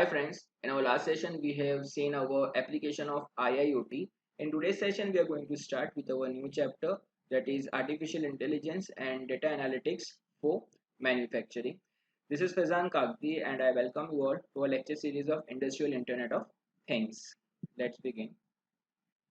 Hi friends, in our last session we have seen our application of IIoT. In today's session we are going to start with our new chapter, that is artificial intelligence and data analytics for manufacturing. This is Fazan Kagdi and I welcome you all to our lecture series of Industrial Internet of Things. Let's begin.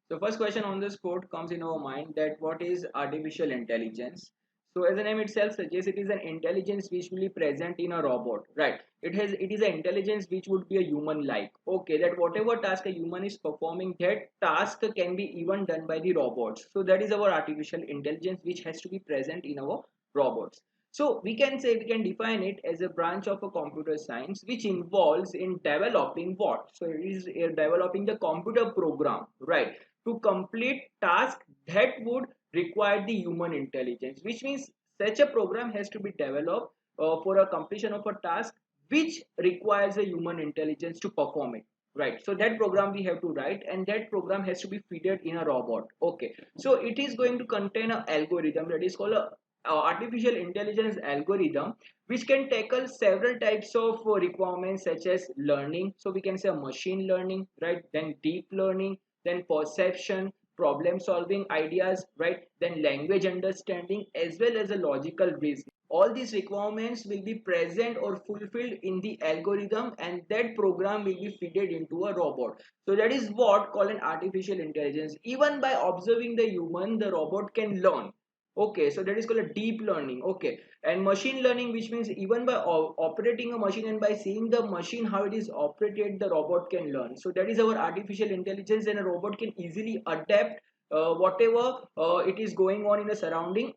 So first question on this board comes in our mind, that what is artificial intelligence? So as the name itself suggests, it is an intelligence which will be present in a robot, right? It is an intelligence which would be a human like. Okay, that whatever task a human is performing, that task can be even done by the robots. So that is our artificial intelligence which has to be present in our robots. So we can define it as a branch of a computer science which involves in developing what? So it is developing the computer program, right? To complete tasks that would require the human intelligence, which means such a program has to be developed for a completion of a task which requires a human intelligence to perform it, right? So that program we have to write, and that program has to be fitted in a robot. Okay, so it is going to contain an algorithm that is called a artificial intelligence algorithm, which can tackle several types of requirements such as learning. So we can say machine learning, right? Then deep learning, then perception, problem solving ideas, right? Then language understanding, as well as a logical reasoning. All these requirements will be present or fulfilled in the algorithm, and that program will be fitted into a robot. So that is what called an artificial intelligence. Even by observing the human, the robot can learn. Okay, so that is called a deep learning. Okay, and machine learning, which means even by operating a machine and by seeing the machine how it is operated, the robot can learn. So that is our artificial intelligence, and a robot can easily adapt whatever it is going on in the surrounding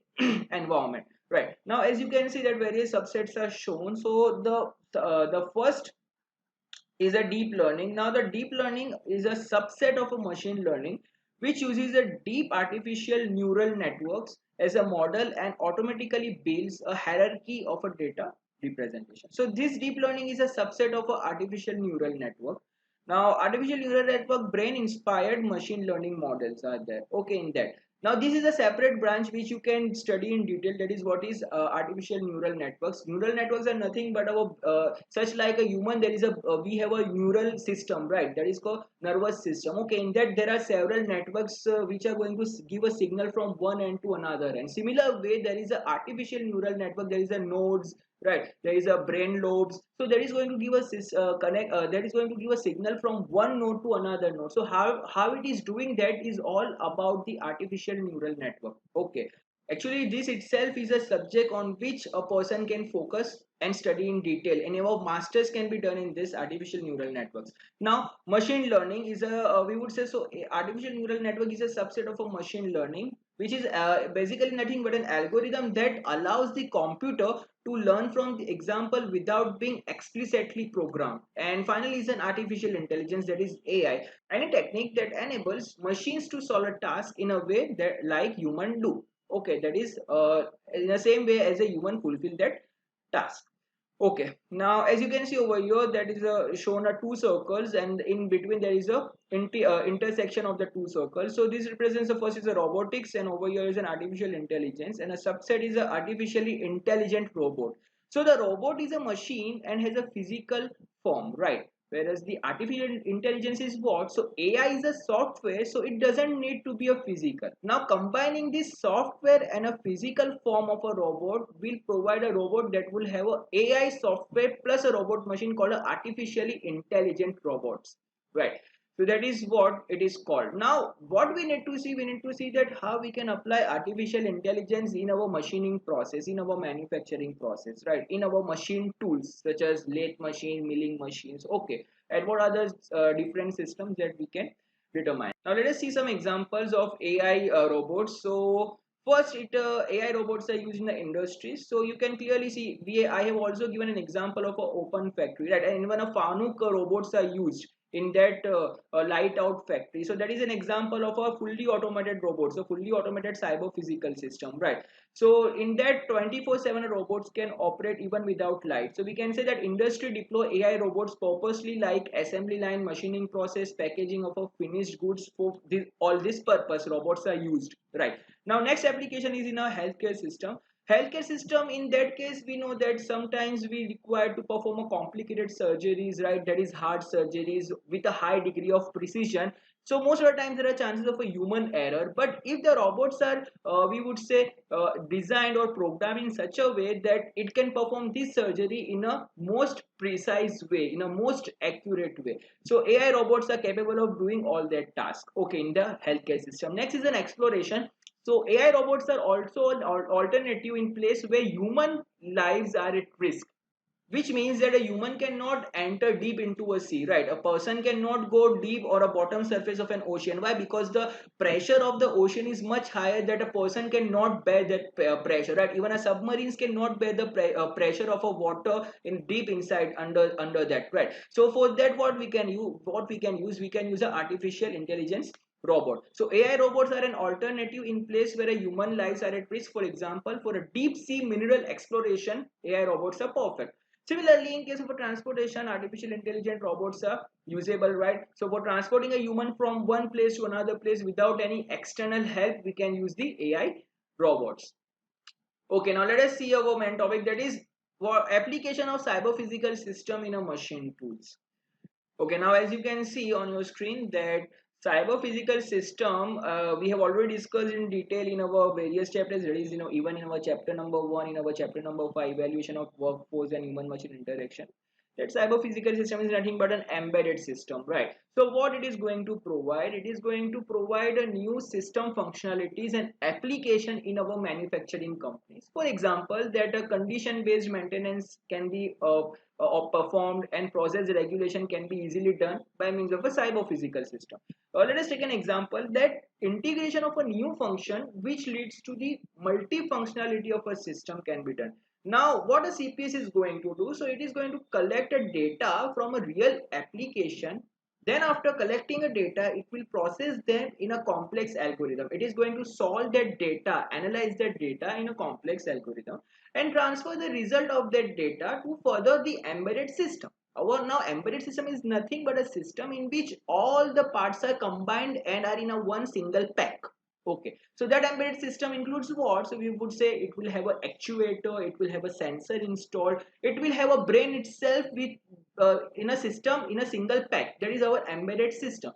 environment. Right, now as you can see that various subsets are shown. So the first is a deep learning. Now the deep learning is a subset of a machine learning which uses a deep artificial neural networks as a model and automatically builds a hierarchy of a data representation. So this deep learning is a subset of a artificial neural network. Now artificial neural network brain inspired machine learning models are there. Okay, in that, now this is a separate branch which you can study in detail. That is what is artificial neural networks. Neural networks are nothing but our such like a human. There is a we have a neural system, right? That is called nervous system. Okay, in that there are several networks which are going to give a signal from one end to another. And similar way, there is a artificial neural network. There is a nodes, right? There is a brain lobes. So that is going to give us connect. That is going to give a signal from one node to another node. So how it is doing that is all about the artificial neural network. Okay, actually this itself is a subject on which a person can focus and study in detail, and our masters can be done in this artificial neural networks. Now machine learning is a we would say, so artificial neural network is a subset of a machine learning, which is basically nothing but an algorithm that allows the computer to learn from the example without being explicitly programmed. And finally is an artificial intelligence, that is AI, any technique that enables machines to solve a task in a way that like human do. Okay, that is in the same way as a human fulfill that task. Okay, now as you can see over here, that is shown are two circles, and in between there is a intersection of the two circles. So this represents, the first is a robotics, and over here is an artificial intelligence, and a subset is a artificially intelligent robot. So the robot is a machine and has a physical form, right? Whereas the artificial intelligence is what? So AI is a software, so it doesn't need to be a physical. Now combining this software and a physical form of a robot will provide a robot that will have a AI software plus a robot machine called a artificially intelligent robots, right? So that is what it is called. Now what we need to see, we need to see that how we can apply artificial intelligence in our machining process, in our manufacturing process, right? In our machine tools such as lathe machine, milling machines. Okay, and what are the different systems that we can determine. Now let us see some examples of AI robots. So first, AI robots are used in the industries. So you can clearly see, I have also given an example of a open factory, right? And even a Fanuc robots are used in that light out factory. So that is an example of a fully automated robot, so fully automated cyber physical system, right? So in that 24/7 robots can operate even without light. So we can say that industry deploy AI robots purposely, like assembly line, machining process, packaging of a finished goods. For this, all this purpose robots are used, right? Now next application is in a healthcare system. Healthcare system, in that case, we know that sometimes we require to perform a complicated surgeries, right? That is hard surgeries with a high degree of precision. So most of the times there are chances of a human error. But if the robots are, we would say, designed or programmed in such a way that it can perform this surgery in a most precise way, in a most accurate way. So AI robots are capable of doing all that task. Okay, in the healthcare system. Next is an exploration. So AI robots are also an alternative in place where human lives are at risk, which means that a human cannot enter deep into a sea, right? A person cannot go deep or a bottom surface of an ocean. Why? Because the pressure of the ocean is much higher that a person cannot bear that pressure, right? Even a submarines cannot bear the pressure of a water in deep inside under that, right? So for that, we can use a artificial intelligence robot. So AI robots are an alternative in place where a human lives are at risk. For example, for a deep sea mineral exploration, AI robots are perfect. Similarly, in case of a transportation, artificial intelligent robots are usable, right? So for transporting a human from one place to another place without any external help, we can use the AI robots. Okay, now let us see our main topic, that is for application of cyber physical system in a machine tools. Okay, now as you can see on your screen that cyber physical system, we have already discussed in detail in our various chapters. That is, even in our chapter number 1, in our chapter number 5, evaluation of workforce and human machine interaction. That cyber physical system is nothing but an embedded system, right? So what it is going to provide, it is going to provide a new system functionalities and application in our manufacturing companies. For example, that a condition based maintenance can be performed and process regulation can be easily done by means of a cyber physical system. Let us take an example, that integration of a new function which leads to the multifunctionality of a system can be done. Now what a CPS is going to do, so it is going to collect a data from a real application. Then after collecting a data, it will process them in a complex algorithm. It is going to solve that data, analyze that data in a complex algorithm, and transfer the result of that data to further the embedded system. Our now embedded system is nothing but a system in which all the parts are combined and are in a one single pack. Okay, so that embedded system includes what? So we would say it will have an actuator, it will have a sensor installed, it will have a brain itself with in a system in a single pack. That is our embedded system.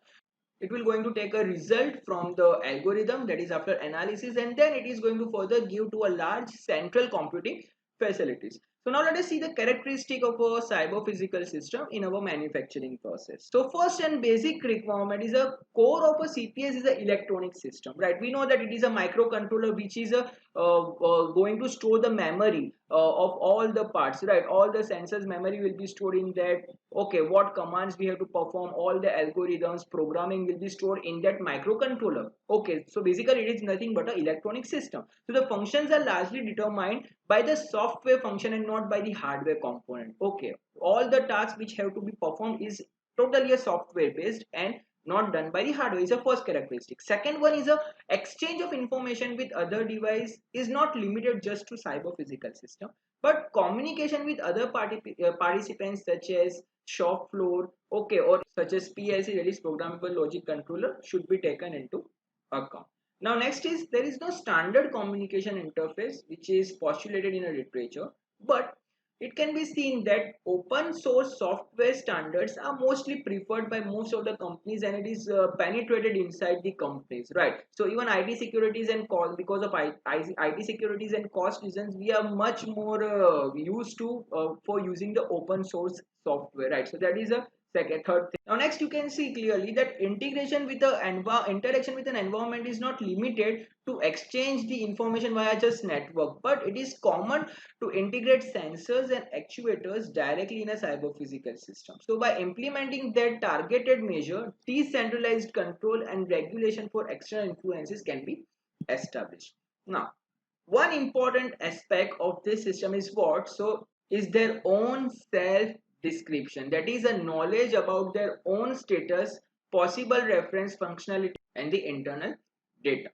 It will going to take a result from the algorithm, that is after analysis, and then it is going to further give to a large central computing facilities. So now let us see the characteristic of a cyber physical system in our manufacturing process. So first and basic requirement is a core of a CPS is a electronic system, right? We know that it is a microcontroller which is a going to store the memory of all the parts, right? All the sensors memory will be stored in that. Okay, what commands we have to perform, all the algorithms programming will be stored in that microcontroller. Okay, so basically it is nothing but an electronic system. So the functions are largely determined by the software function and not by the hardware component. Okay, all the tasks which have to be performed is totally a software based and not done by the hardware, is a first characteristic. Second one is a exchange of information with other device is not limited just to cyber physical system, but communication with other participants such as shop floor, okay, or such as PLC, that is programmable logic controller, should be taken into account. Now next is there is no standard communication interface which is postulated in a literature, but it can be seen that open source software standards are mostly preferred by most of the companies, and it is penetrated inside the companies, right? So even IT securities and cost, because of IT securities and cost reasons, we are much more used to for using the open source software, right? So that is a second third thing. Now next you can see clearly that integration with the interaction with an environment is not limited to exchange the information via just network, but it is common to integrate sensors and actuators directly in a cyber physical system. So by implementing that targeted measure, decentralized control and regulation for external influences can be established. Now one important aspect of this system is what? So is their own self description, that is a knowledge about their own status, possible reference functionality and the internal data.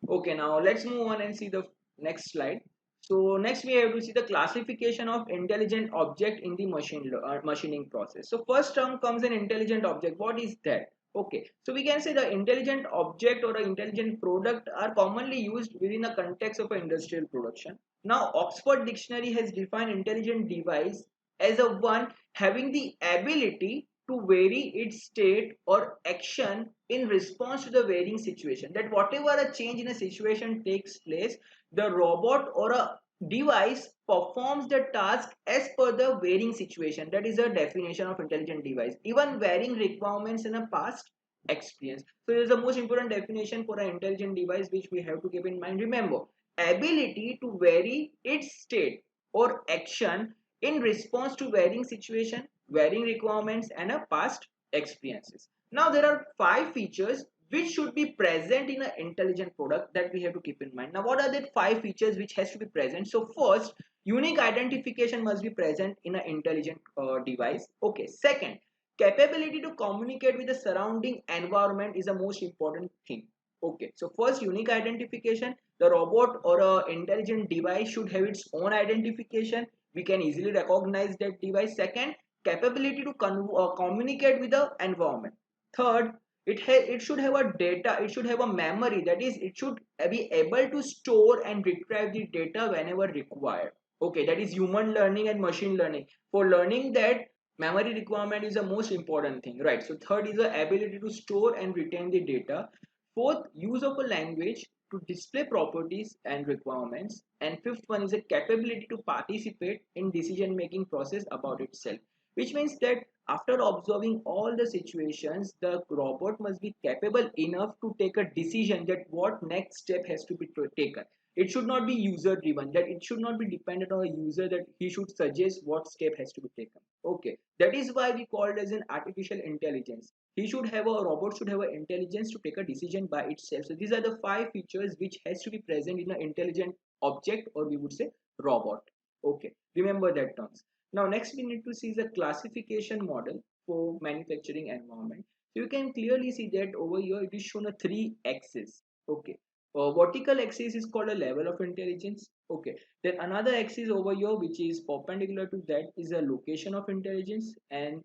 Okay, now let's move on and see the next slide. So next we have to see the classification of intelligent object in the machining process. So first term comes an intelligent object. What is that? Okay, so we can say the intelligent object or an intelligent product are commonly used within the context of an industrial production. Now, Oxford Dictionary has defined intelligent device as a one having the ability to vary its state or action in response to the varying situation. That whatever a change in a situation takes place, the robot or a device performs the task as per the varying situation. That is a definition of intelligent device. Even varying requirements in a past experience. So this is the most important definition for an intelligent device which we have to keep in mind. Remember, ability to vary its state or action in response to varying situation, varying requirements, and a past experiences. Now there are five features which should be present in an intelligent product that we have to keep in mind. Now what are the five features which has to be present? So first, unique identification must be present in an intelligent device. Okay, second, capability to communicate with the surrounding environment is the most important thing. Okay, so first, unique identification. The robot or a intelligent device should have its own identification. We can easily recognize that device. Second, capability to communicate with the environment. Third, it should have a data, it should have a memory, that is it should be able to store and retrieve the data whenever required. Okay, that is human learning and machine learning. For learning that, memory requirement is the most important thing, right? So third is the ability to store and retain the data. Fourth, use of a language to display properties and requirements. And fifth one is a capability to participate in decision making process about itself, which means that after observing all the situations, the robot must be capable enough to take a decision that what next step has to be taken. It should not be user driven, that it should not be dependent on a user that he should suggest what step has to be taken. Okay, that is why we call it as an artificial intelligence. He should have a robot should have an intelligence to take a decision by itself. So these are the five features which has to be present in an intelligent object, or we would say robot. Okay, remember that terms. Now next we need to see the classification model for manufacturing environment. So you can clearly see that over here it is shown a three axis. Okay, vertical axis is called a level of intelligence. Okay, then another axis over here which is perpendicular to that is a location of intelligence, and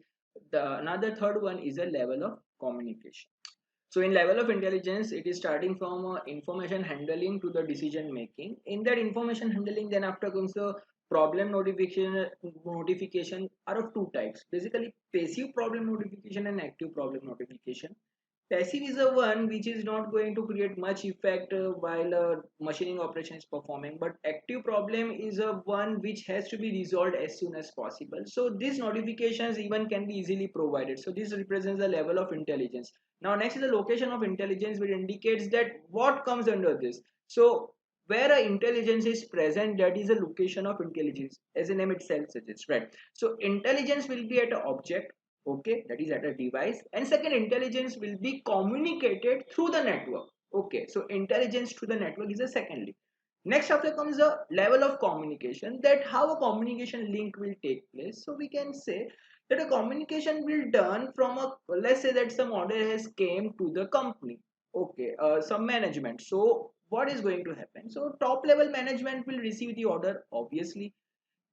the another third one is a level of communication. So in level of intelligence, it is starting from information handling to the decision making. In that information handling, then after comes the problem notification. Notification are of two types, basically passive problem notification and active problem notification. Passive is the one which is not going to create much effect while machining operation is performing, but active problem is a one which has to be resolved as soon as possible. So these notifications even can be easily provided. So this represents the level of intelligence. Now next is the location of intelligence, which indicates that what comes under this. So where a intelligence is present, that is a location of intelligence, as the name itself suggests, right? So intelligence will be at an object, okay, that is at a device, and second, intelligence will be communicated through the network. Okay, so intelligence to the network is a secondly. Next after comes the level of communication, that how a communication link will take place. So we can say that a communication will done from a, let's say that some order has came to the company. Okay, some management. So what is going to happen? So top level management will receive the order, obviously.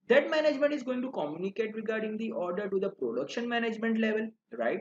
That management is going to communicate regarding the order to the production management level, right?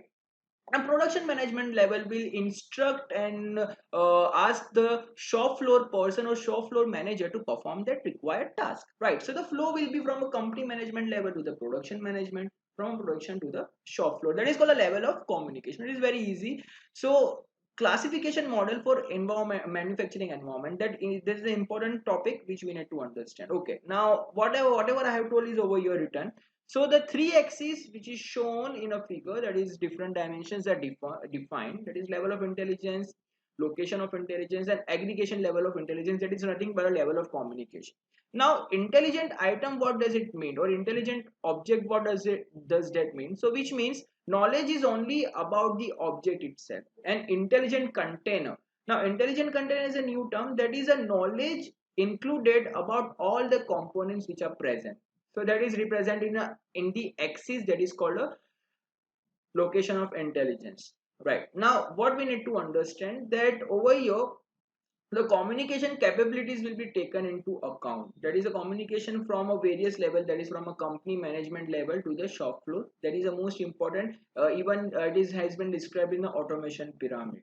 And production management level will instruct and ask the shop floor person or shop floor manager to perform that required task, right? So the flow will be from a company management level to the production management, from production to the shop floor. That is called a level of communication. It is very easy. So classification model for environment, manufacturing environment, that is an important topic which we need to understand. Okay, now whatever I have told is over here written. So the three axes which is shown in a figure, that is different dimensions are defined, that is level of intelligence, location of intelligence, and aggregation level of intelligence, that is nothing but a level of communication. Now intelligent item, what does it mean, or intelligent object, what does that mean? So which means knowledge is only about the object itself. An intelligent container, now intelligent container is a new term, that is a knowledge included about all the components which are present. So that is represented in the axis, that is called a location of intelligence. Right, now what we need to understand that over here The communication capabilities will be taken into account. That is a communication from a various level, that is from a company management level to the shop floor. That is the most important. Even it is has been described in the automation pyramid,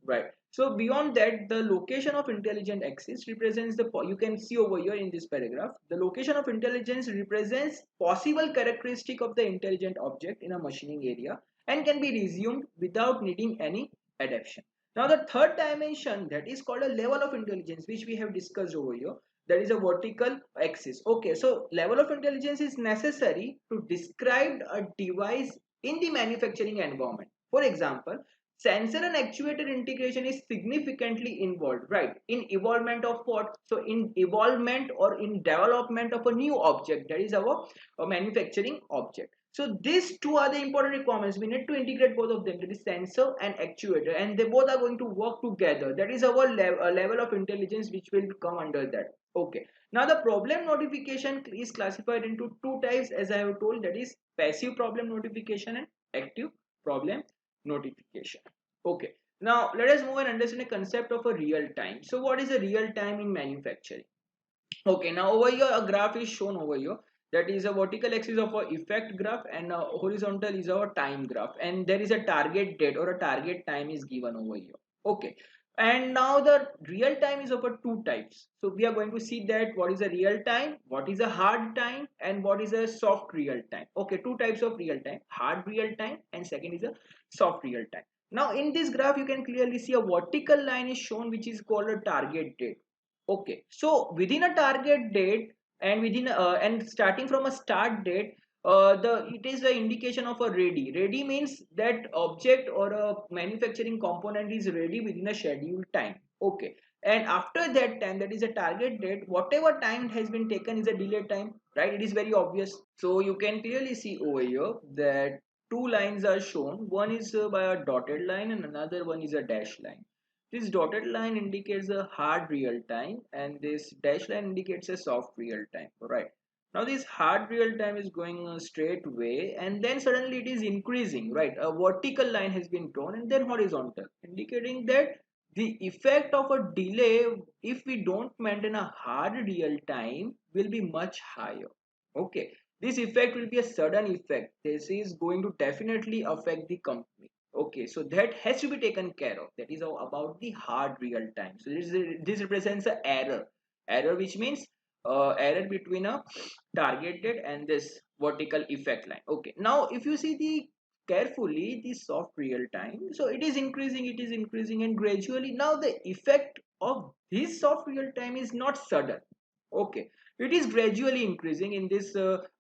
right? So beyond that, the location of intelligent axis represents you can see over here in this paragraph, the location of intelligence represents possible characteristic of the intelligent object in a machining area and can be resumed without needing any adaptation. Now the third dimension, that is called a level of intelligence, which we have discussed over here. That is a vertical axis. Okay, so level of intelligence is necessary to describe a device in the manufacturing environment. For example, sensor and actuator integration is significantly involved, right? In evolvement of what? So in evolvement or in development of a new object, that is our manufacturing object. So these two are the important requirements. We need to integrate both of them, that is sensor and actuator, and they both are going to work together. That is our level of intelligence which will come under that. Okay. Now the problem notification is classified into two types, as I have told, that is passive problem notification and active problem notification. Okay. Now let us move and understand the concept of a real time. So what is a real time in manufacturing? Okay, now over here a graph is shown over here, that is a vertical axis of a effect graph and a horizontal is our time graph, and there is a target date or a target time is given over here. Okay, and now the real time is of a two types. So we are going to see that what is a real time, what is a hard time, and what is a soft real time. Okay, two types of real time, hard real time and second is a soft real time. Now in this graph you can clearly see a vertical line is shown which is called a target date. Okay, so within a target date and within and starting from a start date, the it is the indication of a ready. Ready means that object or a manufacturing component is ready within a scheduled time. Okay, and after that time, that is a target date, whatever time has been taken is a delay time, right? It is very obvious. So you can clearly see over here that two lines are shown. One is by a dotted line and another one is a dash line. This dotted line indicates a hard real time and this dash line indicates a soft real time, right? Now this hard real time is going a straight way and then suddenly it is increasing, right? A vertical line has been drawn and then horizontal, indicating that the effect of a delay, if we don't maintain a hard real time, will be much higher. Okay, this effect will be a sudden effect. This is going to definitely affect the company. Okay, so that has to be taken care of. That is about the hard real time. So this represents an error, which means error between a target date and this vertical effect line. Okay, now if you see the carefully the soft real time, so it is increasing and gradually now the effect of this soft real time is not sudden. Okay, it is gradually increasing in this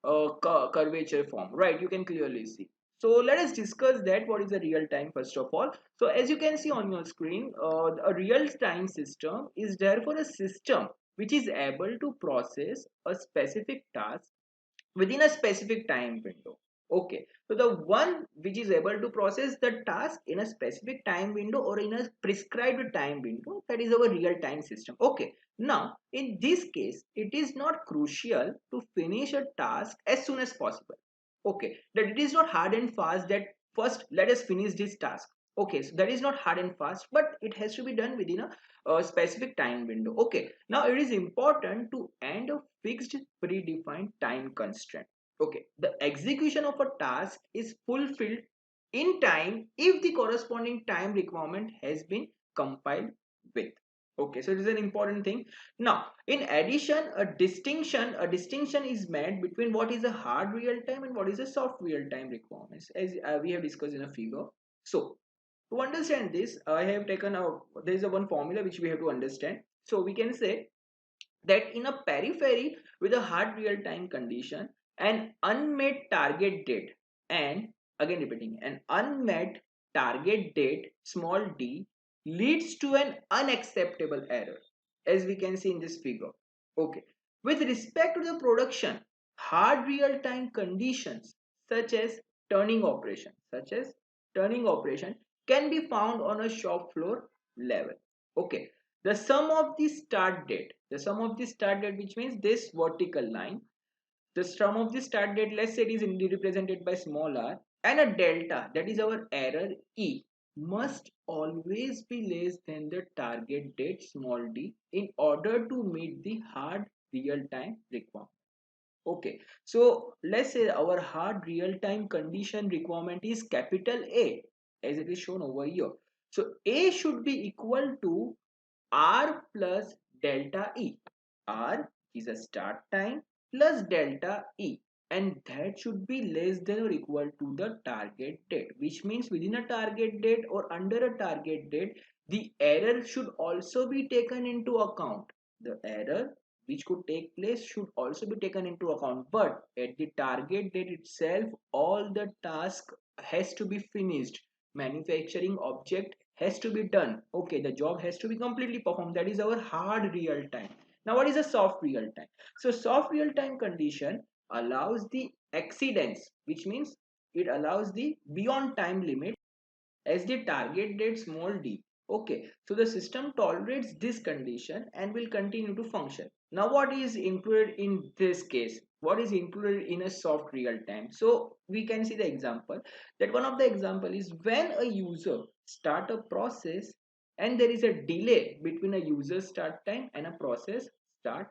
curvature form, right? You can clearly see. So let us discuss that what is a real time first of all. So as you can see on your screen, a real time system is therefore a system which is able to process a specific task within a specific time window. Okay, so the one which is able to process the task in a specific time window or in a prescribed time window, that is our real time system. Okay, now in this case it is not crucial to finish a task as soon as possible. Okay, that it is not hard and fast that first let us finish this task. Okay, so that is not hard and fast, but it has to be done within a specific time window. Okay, now it is important to end a fixed predefined time constraint. Okay, the execution of a task is fulfilled in time if the corresponding time requirement has been compiled with. Okay, so it is an important thing. Now in addition, a distinction is made between what is a hard real time and what is a soft real time requirements, as we have discussed in a figure. So to understand this, I have taken a there is a one formula which we have to understand. So we can say that in a periphery with a hard real time condition, an unmet target date, and again repeating, an unmet target date small d leads to an unacceptable error, as we can see in this figure. Okay, with respect to the production, hard real time conditions such as turning operation can be found on a shop floor level. Okay, the sum of the start date which means this vertical line, the sum of the start date, let's say it is represented by small r, and a delta, that is our error e. must always be less than the target date small d in order to meet the hard real-time requirement. Okay, so let's say our hard real-time condition requirement is capital A as it is shown over here. So A should be equal to R plus delta E. R is a start time plus delta E, and that should be less than or equal to the target date, which means within a target date or under a target date the error should also be taken into account. The error which could take place should also be taken into account, but at the target date itself all the task has to be finished, manufacturing object has to be done. Okay, the job has to be completely performed. That is our hard real time. Now what is a soft real time? So soft real time condition allows the exceedance, which means it allows the beyond time limit as the target date small d. Okay, so the system tolerates this condition and will continue to function. Now what is included in this case? What is included in a soft real time? So we can see the example, that one of the example is when a user start a process and there is a delay between a user start time and a process start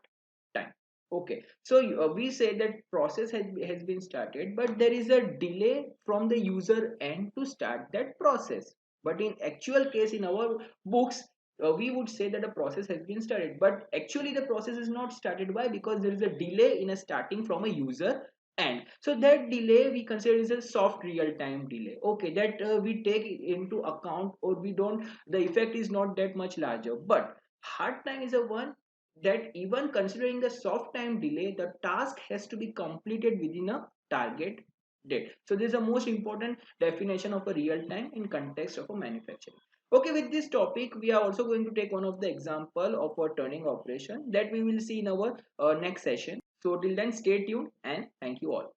time. Okay, so we say that process has been started, but there is a delay from the user end to start that process. But in actual case, in our books, we would say that a process has been started, but actually the process is not started. Why? Because there is a delay in a starting from a user end. So that delay we consider is a soft real time delay. Okay, that we take into account, or we don't. The effect is not that much larger, but hard time is a one that even considering the soft time delay, the task has to be completed within a target date. So this is the most important definition of a real time in context of a manufacturing. Okay, with this topic we are also going to take one of the example of a turning operation that we will see in our next session. So till then, stay tuned and thank you all.